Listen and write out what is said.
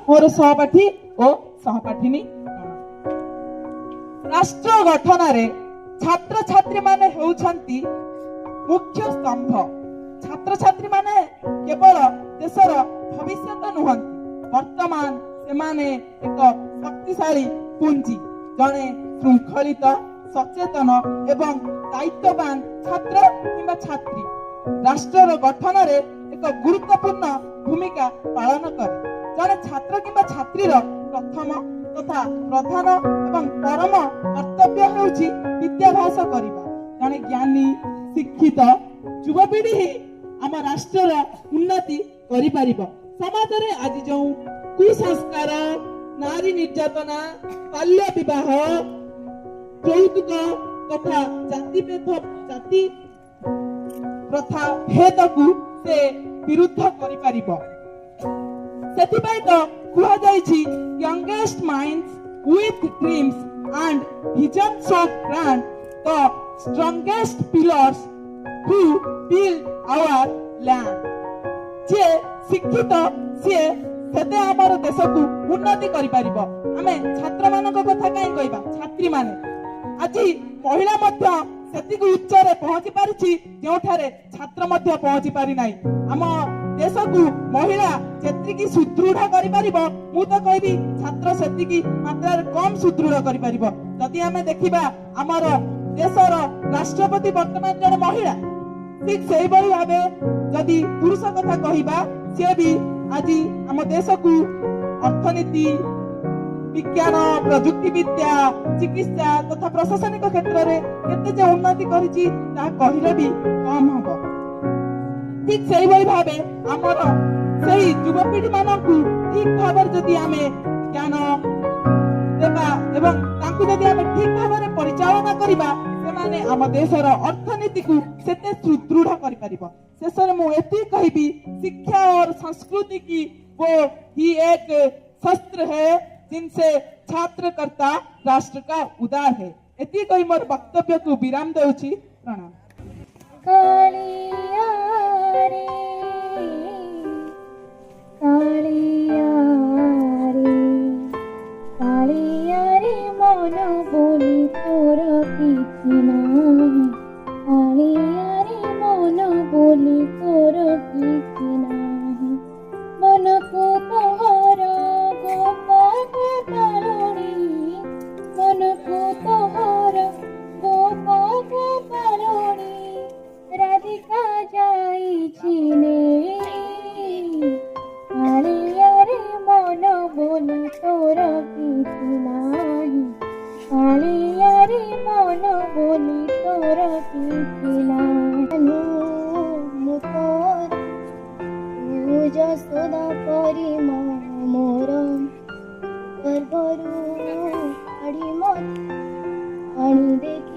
मोर सहपाठी और सहपाठिनी राष्ट्र गठन रे छात्र छात्री माने होउछंती मुख्य स्तंभ। छात्र छात्री माने केवल देशर भविष्य नुहंती वर्तमान सेमाने एक शक्तिशाली पुंजी जड़े श्रृंखलित सचेतन एवं दायित्ववान छात्र किंबा छात्री राष्ट्र गठन रे एक गुरुत्वपूर्ण भूमिका पालन करे। जड़े छात्र किंबा छात्री प्रथम तथा प्रधान एवं परम कर्तव्य हेउछि विद्याभ्यास करिबा। जड़े ज्ञानी शिक्षित युवपीढ़ी ही आम राष्ट्र उन्नति करि परिबो। समाज रे आज जो कुसंस्कार नारी निर्यातना बाल्य विवाह यौतुक तथा जाति प्रथा भेद को से विरुद्ध करि परिबो। सेथिबाई तो कुहा जाइछि youngest minds with dreams and vision so grand the strongest pillars who build our land. जे शिक्षित से सेते आमर देश को उन्नति करि परिबो। आमे छात्र मानक कथा काई कहबा छात्री माने आज महिला मध्य सेतिक उच्चरे पहुंची पारिछि जोठारे छात्र मध्य पहुंची पारि नाही। आम देश को महिला जेतिकी सुदृढ़ करि परिबो मु तो कहबी छात्र सेतिकी मात्रा कम सुदृढ़ करि परिबो। जदि आमे देखिबा आमर देशर राष्ट्रपति वर्तमान जने महिला ठीक सेही बळी भाबे जदि पुरुष कथा कहबा से भी आज आम देश को अर्थनीति विज्ञान प्रजुक्ति विद्या चिकित्सा तथा प्रशासनिक क्षेत्र में केते जे उन्नति करिछि ता कहिले भी कम हबो। ठीक सेही बळी भाबे आमर सेही युवपीढ़ी मानकु ठीक भाबर जदि आमे ज्ञान देबा एवं तांकु जदि आमे ठीक भाबरे परिचालना करिबा सेमाने आम देशर अर्थनीति को सेते सुदृढ़ करि परिबो। शेषरे मु एति कहबी शिक्षा और संस्कृति की वो ही एक शस्त्र है जिनसे छात्र करता राष्ट्र का उदार है। एति कहि मोर वक्तव्य को विराम देउछि। प्रणाम। कालिया रे कालिया रे कालिया रे मन बोली तोर किछि नाही। कालिया रे मन बोली तोर किछि नाही। मन को तोहर गोपाल पालनी मन को तोहर गोपाल पालनी राधिका जाई छिने। कालिया रे मन बोली तोर किछि नाही। कालिया रे मन बोली तोर किछि नाही। तोर तू जसोदा परी मोर गर्भरू आड़ी मत आनी देखी